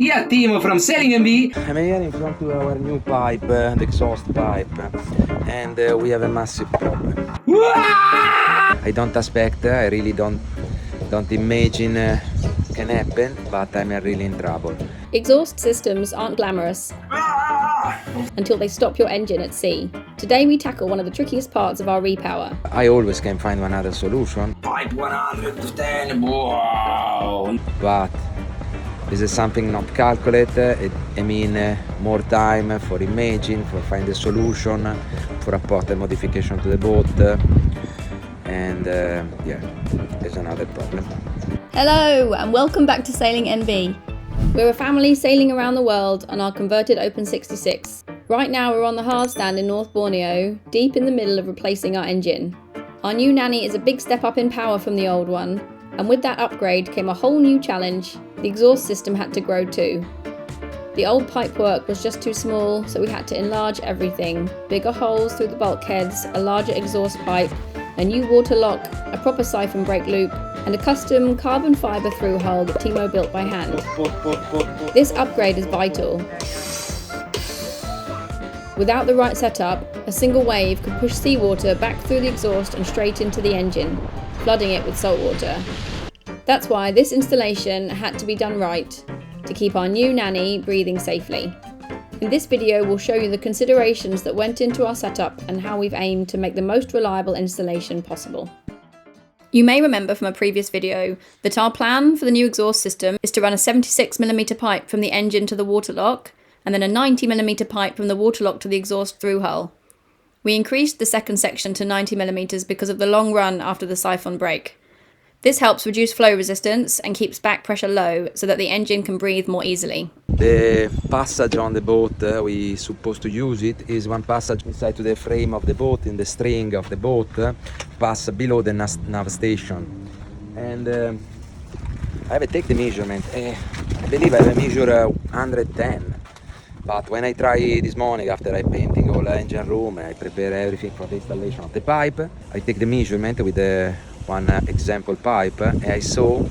Yeah, Timo from Selling MV. I'm here in front of our new pipe, the exhaust pipe, and we have a massive problem. I don't expect, I really don't imagine can happen, but I'm really in trouble. Exhaust systems aren't glamorous until they stop your engine at sea. Today we tackle one of the trickiest parts of our Repower. I always can find one other solution. Pipe 110, wow. But this is something not calculated. I mean more time for imaging, for find a solution, for apport a modification to the boat, and yeah, there's another problem. Hello and welcome back to Sailing NV. We're a family sailing around the world on our converted Open 66. Right now we're on the hard stand in North Borneo, deep in the middle of replacing our engine. Our new Nanni is a big step up in power from the old one, and with that upgrade came a whole new challenge. The exhaust system had to grow too. The old pipework was just too small, so we had to enlarge everything. Bigger holes through the bulkheads, a larger exhaust pipe, a new waterlock, a proper siphon brake loop, and a custom carbon fibre thru-hull that Timo built by hand. This upgrade is vital. Without the right setup, a single wave could push seawater back through the exhaust and straight into the engine, flooding it with salt water. That's why this installation had to be done right to keep our new Nanni breathing safely. In this video we'll show you the considerations that went into our setup and how we've aimed to make the most reliable installation possible. You may remember from a previous video that our plan for the new exhaust system is to run a 76mm pipe from the engine to the waterlock, and then a 90mm pipe from the waterlock to the exhaust thru-hull. We increased the second section to 90mm because of the long run after the siphon break. This helps reduce flow resistance and keeps back pressure low so that the engine can breathe more easily. The passage on the boat we supposed to use it is one passage inside to the frame of the boat, in the string of the boat, pass below the nav station. And I have take the measurement. I believe I have a measure 110. But when I try this morning, after I painting all the engine room, I prepare everything for the installation of the pipe, I take the measurement with the one example pipe, and I saw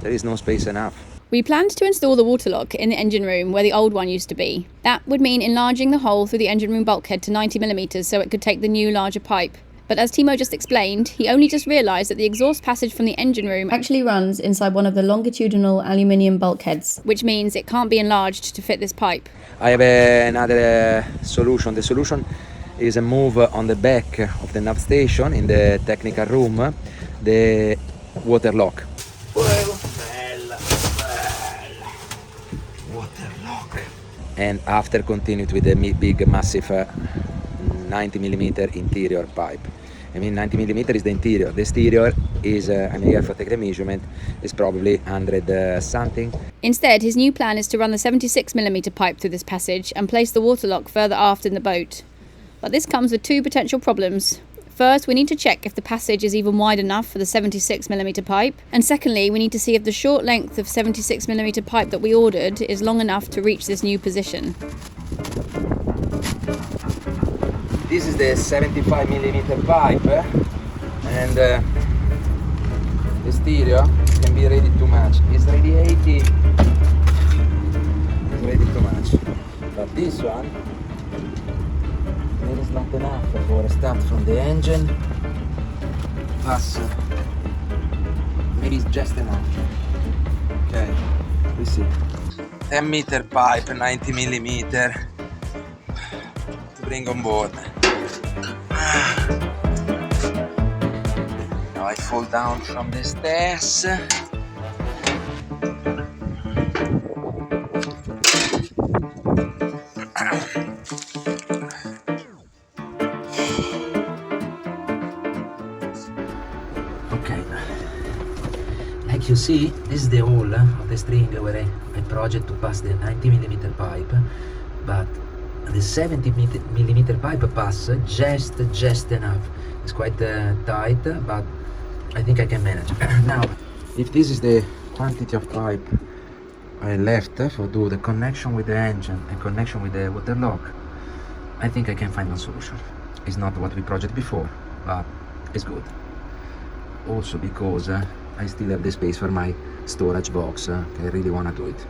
there is no space enough. We planned to install the waterlock in the engine room where the old one used to be. That would mean enlarging the hole through the engine room bulkhead to 90mm so it could take the new larger pipe. But as Timo just explained, he only just realised that the exhaust passage from the engine room actually runs inside one of the longitudinal aluminium bulkheads, which means it can't be enlarged to fit this pipe. I have another solution. The solution is a move on the back of the nav station in the technical room, the waterlock. Waterlock. And after continue with the big massive 90mm interior pipe. I mean 90mm is the interior. The exterior is, I'm here for take the measurement, is probably 100 something. Instead, his new plan is to run the 76mm pipe through this passage and place the waterlock further aft in the boat. But this comes with two potential problems. First, we need to check if the passage is even wide enough for the 76mm pipe. And secondly, we need to see if the short length of 76mm pipe that we ordered is long enough to reach this new position. This is the 75mm pipe, and the stereo can be ready too much. It's ready 80, it's ready too much. But this one, there is not enough for a start from the engine. Pass, maybe it's just enough. Okay, we see. 10-meter pipe, 90mm to bring on board. Now I fall down from the stairs. Okay, like you see, this is the hole of the string where I project to pass the 90mm pipe, but the 70mm pipe pass just enough. It's quite tight, but I think I can manage. Now, if this is the quantity of pipe I left for do the connection with the engine and connection with the waterlock, I think I can find a solution. It's not what we projected before, but it's good. Also because I still have the space for my storage box. I really want to do it.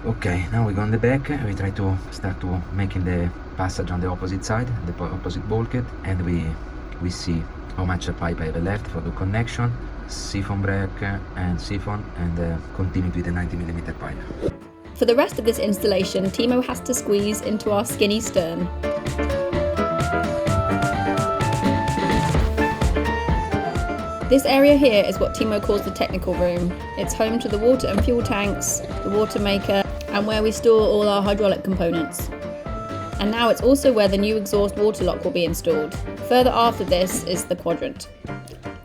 Okay, now we go on the back. We try to start to making the passage on the opposite side, the opposite bulkhead, and we see how much pipe I have left for the connection, siphon break and siphon, and continue with the 90mm pipe. For the rest of this installation, Timo has to squeeze into our skinny stern. This area here is what Timo calls the technical room. It's home to the water and fuel tanks, the watermaker, and where we store all our hydraulic components. And now it's also where the new exhaust waterlock will be installed. Further after this is the quadrant.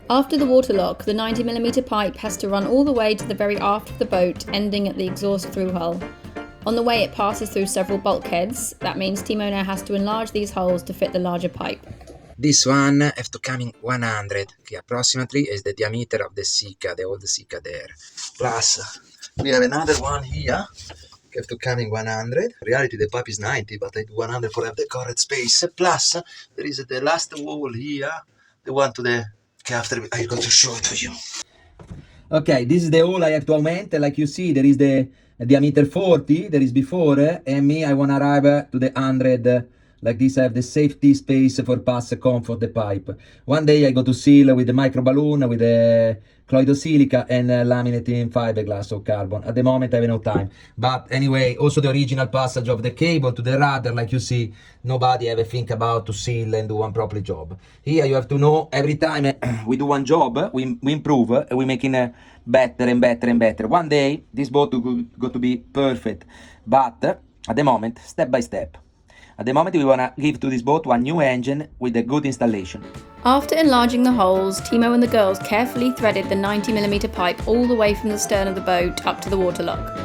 After the waterlock, the 90mm pipe has to run all the way to the very aft of the boat, ending at the exhaust through hull. On the way it passes through several bulkheads. That means Timo now has to enlarge these holes to fit the larger pipe. This one have to come in 100, okay, approximately is the diameter of the Sika, the old Sika there. Plus, we have another one here, have to come in 100. In reality the pipe is 90, but I do 100 for have the correct space. Plus, there is the last wall here, the one to the, okay, after I'm going to show it to you. Okay, this is the hole I have to augment. Like you see, there is the diameter 40, there is before, and me, I want to arrive to the 100. Like this, I have the safety space for pass comfort the pipe. One day I go to seal with the micro balloon, with the cloidosilica and laminating fiberglass or carbon. At the moment I have no time. But anyway, also the original passage of the cable to the rudder, like you see, nobody ever think about to seal and do one proper job. Here you have to know every time we do one job, we improve, we making better and better and better. One day this boat will go to be perfect. But at the moment, step by step. At the moment we want to give to this boat one new engine with a good installation. After enlarging the holes, Timo and the girls carefully threaded the 90mm pipe all the way from the stern of the boat up to the waterlock.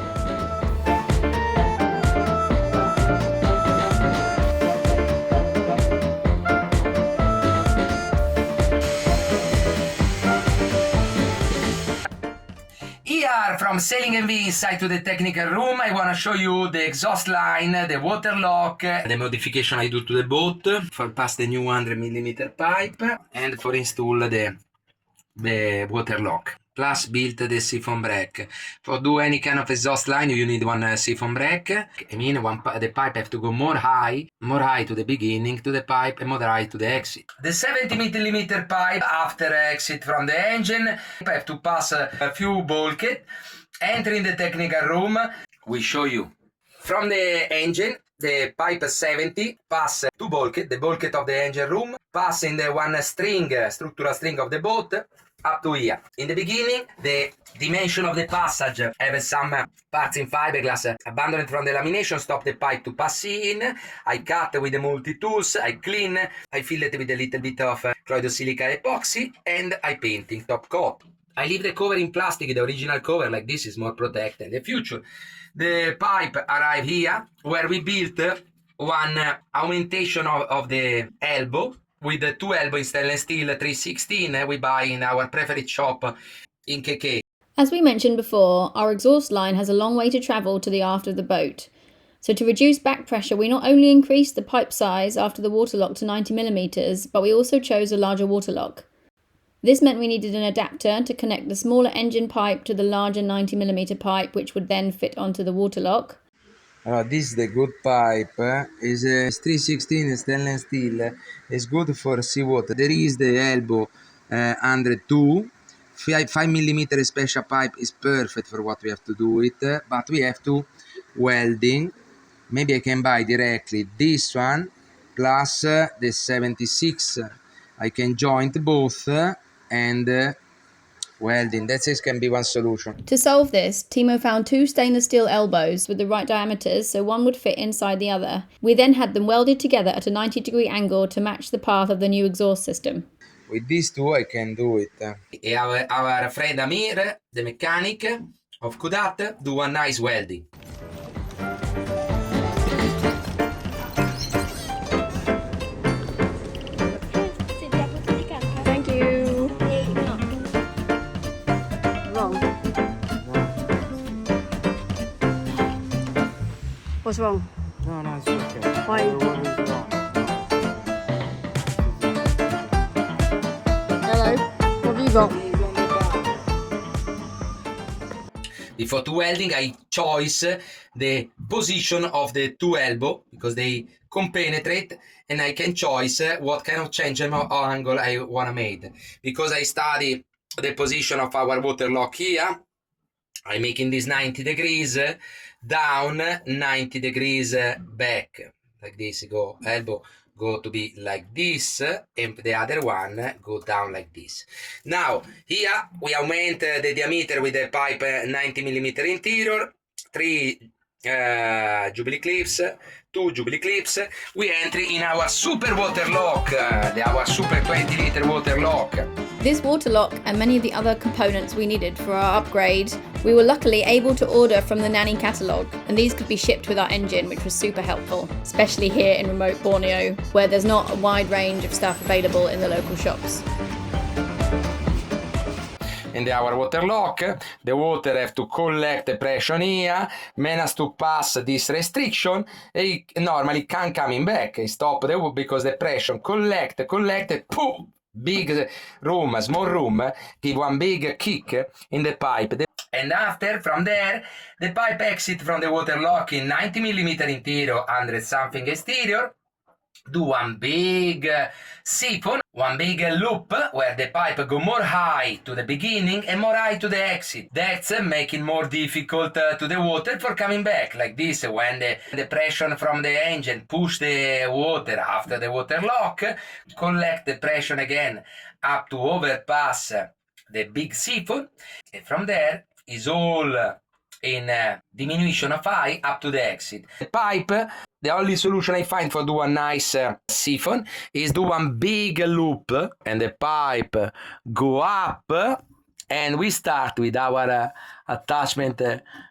Here from Sailing MV inside to the technical room, I want to show you the exhaust line, the waterlock, the modification I do to the boat for pass the new 100mm pipe and for install the waterlock. Plus built the siphon break. For do any kind of exhaust line you need one siphon break. I mean the pipe have to go more high to the beginning to the pipe and more high to the exit. The 70mm pipe after exit from the engine, I have to pass a few bulkhead. Entering the technical room, we show you from the engine. The pipe 70 pass to bulkhead, the bulkhead of the engine room, passing the one string, structural string of the boat up to here. In the beginning, the dimension of the passage have some parts in fiberglass abandoned from the lamination, stop the pipe to pass in. I cut with the multi-tools, I clean, I fill it with a little bit of cloidosilica epoxy, and I painting top coat. I leave the cover in plastic, the original cover, like this is more protected in the future. The pipe arrive here, where we built one augmentation of the elbow, with the two elbow in stainless steel 316 we buy in our preferred shop in KK. As we mentioned before, our exhaust line has a long way to travel to the aft of the boat. So to reduce back pressure, we not only increased the pipe size after the waterlock to 90mm, but we also chose a larger waterlock. This meant we needed an adapter to connect the smaller engine pipe to the larger 90mm pipe, which would then fit onto the waterlock. This is the good pipe, is 316 stainless steel, is good for seawater. There is the elbow 102, 5mm special pipe is perfect for what we have to do it, but we have to welding. Maybe I can buy directly this one plus the 76. I can joint both and welding. That can be one solution. To solve this, Timo found two stainless steel elbows with the right diameters, so one would fit inside the other. We then had them welded together at a 90-degree angle to match the path of the new exhaust system. With these two I can do it. Our friend Amir, the mechanic of Kudat, do a nice welding. Thank you. Wrong. What's wrong? No, it's okay. Why? What is wrong? Hello. What have you got? Before to welding, I choose the position of the two elbow because they compenetrate, and I can choose what kind of change or angle I want to make. Because I study the position of our waterlock here, I'm making this 90 degrees down, 90 degrees back, like this. Go elbow go to be like this, and the other one go down like this. Now here we augment the diameter with the pipe 90 millimeter interior, 3 Jubilee clips, 2 Jubilee clips. We enter in our super waterlock, our super 20 liter waterlock. This waterlock and many of the other components we needed for our upgrade, we were luckily able to order from the Nanni catalogue, and these could be shipped with our engine, which was super helpful, especially here in remote Borneo, where there's not a wide range of stuff available in the local shops. In our waterlock, the water have to collect the pressure here, manage to pass this restriction, and normally can't coming back. It stop the because the pressure collect, poof, big room, small room, give one big kick in the pipe. And after, from there, the pipe exit from the waterlock in 90 millimeter interior, 100 something exterior, do one big siphon, one big loop where the pipe go more high to the beginning and more high to the exit. That's making more difficult to the water for coming back like this. When the pressure from the engine push the water after the waterlock, collect the pressure again up to overpass the big siphon, and from there is all in diminution of high up to the exit. The pipe, the only solution I find for do a nice siphon is do one big loop and the pipe go up, and we start with our attachment,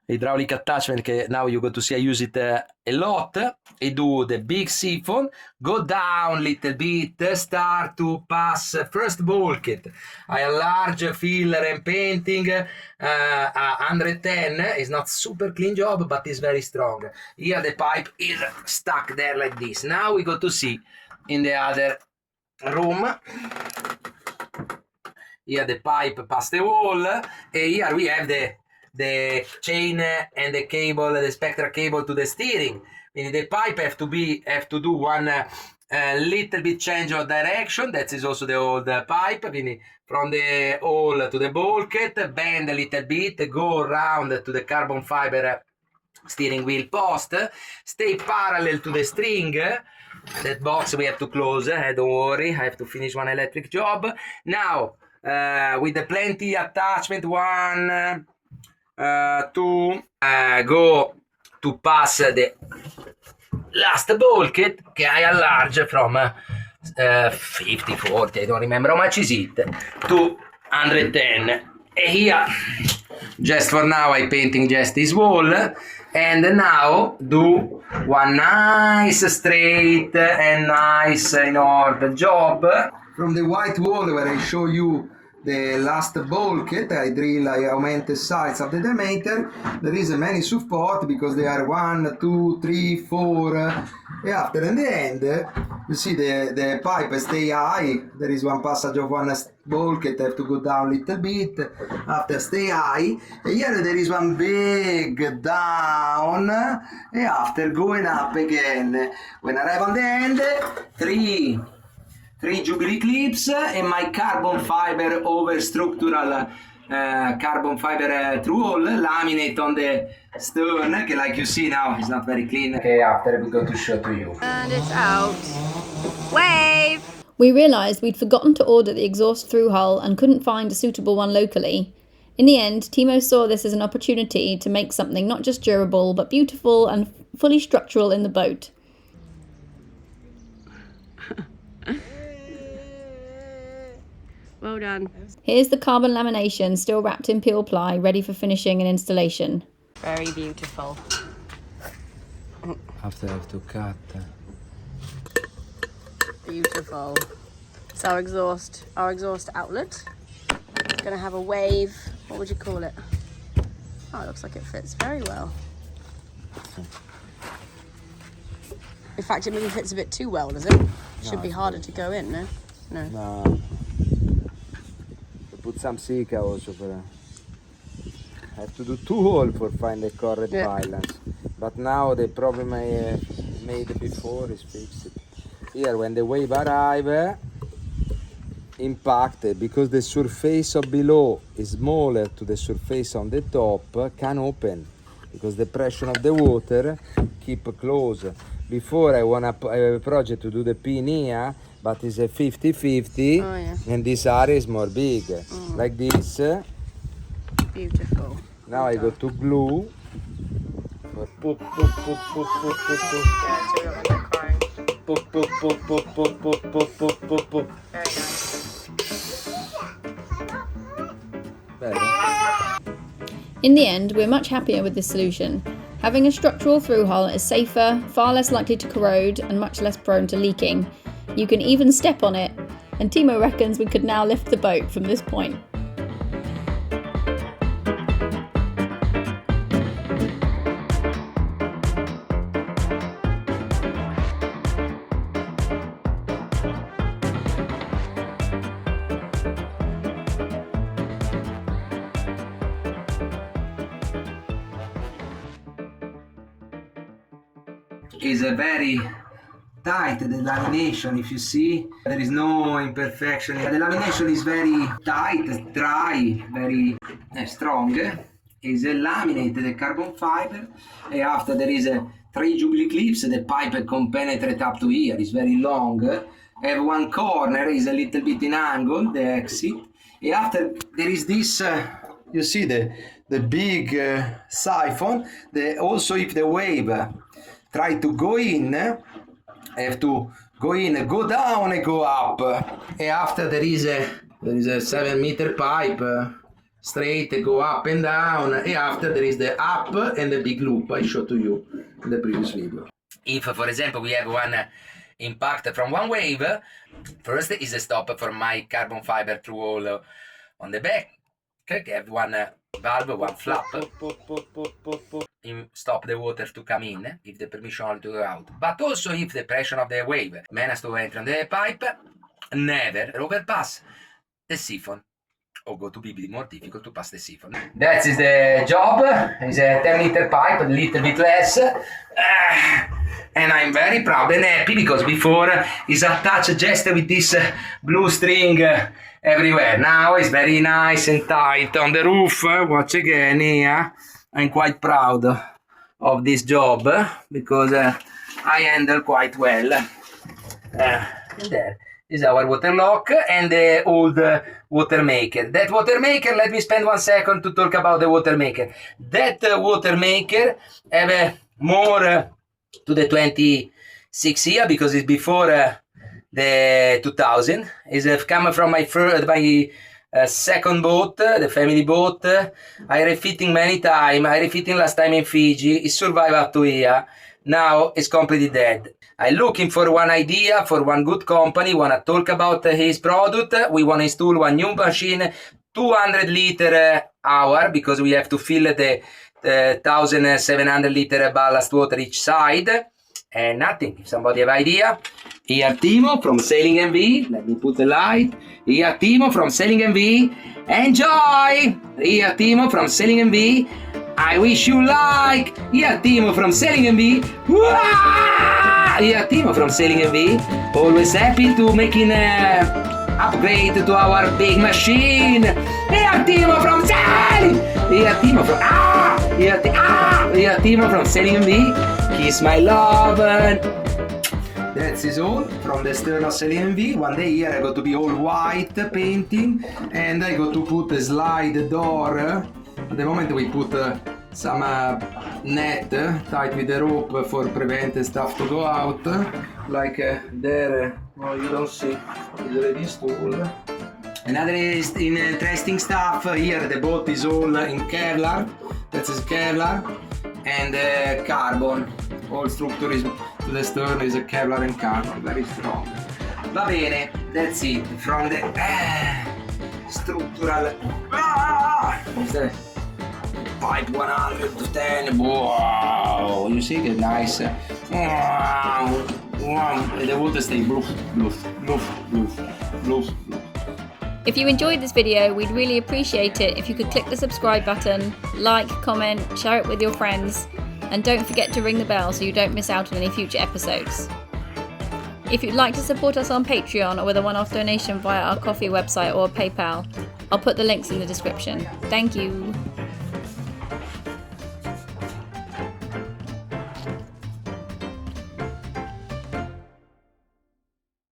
hydraulic attachment, now you're going to see I use it a lot. I do the big siphon, go down little bit, start to pass first bulkhead. I enlarge, filler and painting 110. It's not super clean job, but it's very strong. Here the pipe is stuck there like this. Now we go to see in the other room. Here the pipe pass the wall, and here we have the chain and the cable, the spectral cable to the steering. Meaning the pipe have to do one little bit change of direction. That is also the old pipe. Meaning from the hole to the bulkhead, bend a little bit, go around to the carbon fiber steering wheel post, stay parallel to the string. That box we have to close. Don't worry, I have to finish one electric job now. With the plenty attachment, 1, 2, go to pass the last bulkhead che I enlarge from 50, 40, I don't remember how much is it, to 110. And here, just for now, I painting just this wall, and now do one nice straight and nice in order job. From the white wall where I show you the last bulkhead, I augment the size of the diameter. There is many support because they are 1, 2, 3, 4. After in the end, you see the pipe stay high. There is one passage of one bulkhead, have to go down a little bit. After stay high. And here there is one big down. And after going up again. When I arrive on the end, 3 Jubilee clips and my carbon fiber over structural carbon fiber thru-hull laminate on the stern, like you see now is not very clean. Okay, after we go to show to you. And it's out. Wave! We realised we'd forgotten to order the exhaust thru-hull and couldn't find a suitable one locally. In the end, Timo saw this as an opportunity to make something not just durable but beautiful and fully structural in the boat. Well done. Here's the carbon lamination still wrapped in peel ply, ready for finishing and installation. Very beautiful. After I have to cut. Beautiful. It's our exhaust outlet. It's going to have a wave. What would you call it? Oh, it looks like it fits very well. In fact, it maybe fits a bit too well, does it? Should be harder to go in, no? No. Put some silica also for have to do thru-hull for find the correct Yeah. balance. But now the problem I made before is fixed. Here, when the wave arrive, impacted because the surface of below is smaller to the surface on the top, can open because the pressure of the water keep close. Before I have a project to do the pin here, but it's a 50-50, Oh, yeah. and this area is more big. Like this. Beautiful. Now I go to glue. For pop, pop, pop, pop, pop, pop, pop. Yeah, so we don't end up crying. Pop, pop, pop, pop, pop, pop, pop, pop, pop, pop. Very nice. Bello. In the end, we're much happier with this solution. Having a structural thru-hull is safer, far less likely to corrode, and much less prone to leaking. You can even step on it, and Timo reckons we could now lift the boat from this point. Is a very tight, the lamination, if you see, there is no imperfection. The lamination is very tight, dry, very strong. Is a laminated carbon fiber, and after there is a 3 jubilee clips, the pipe can penetrate up to here, it's very long. Have one corner, is a little bit in angle, the exit. And after there is this, you see the big siphon, also if the wave try to go in, have to go in, go down and go up. And after there is a 7-meter pipe, straight, go up and down. And after there is the up and the big loop I showed to you in the previous video. If, for example, we have one impact from one wave, first is a stop for my carbon fiber thru-hull on the back. Okay, have one valve, one flap. Stop the water to come in, if the permission to go out. But also if the pressure of the wave manages to enter in the pipe, never overpass the siphon, or go to be more difficult to pass the siphon. That is the job. It's a 10-meter pipe, a little bit less. And I'm very proud and happy because before is attached just with this blue string everywhere. Now it's very nice and tight on the roof. Watch again here. I'm quite proud of this job because I handle quite well. And there is our waterlock and the old watermaker. That watermaker, let me spend 1 second to talk about the watermaker. That watermaker have more to the 26 year because it's before the 2000. It's come from my second boat, the family boat. I refitting many times. I refitting last time in Fiji. It survived up to here. Now it's completely dead. I'm looking for one idea, for one good company. Want to talk about his product. We want to install one new machine, 200 liter hour, because we have to fill the 1,700 liter ballast water each side. And nothing. If somebody have idea, here Timo from Sailing MV. Let me put the light. Here Timo from Sailing MV. Enjoy! Here Timo from Sailing MV. I wish you like. Here Timo from Sailing MV. Wah! Here Timo from Sailing MV. Always happy to making upgrade to our big machine. Here Timo from Sailing. Here Timo from Here Timo from Sailing MV. Kiss my love. That is all from the external Sailing MV. One day here I got to be all white painting, and I got to put a slide door. At the moment we put some net tied with the rope for prevent stuff to go out. Like there, oh, you don't see, it's already installed. Another interesting stuff here, the boat is all in Kevlar. That is Kevlar and carbon. All structure is to the stern is a Kevlar and carbon, very strong. Va bene, that's it from the structural. Is the pipe 110. Wow, you see the nice. Wow, the water stay blue. If you enjoyed this video, we'd really appreciate it if you could click the subscribe button, like, comment, share it with your friends, and don't forget to ring the bell so you don't miss out on any future episodes. If you'd like to support us on Patreon or with a one-off donation via our Ko-fi website or PayPal, I'll put the links in the description. Thank you.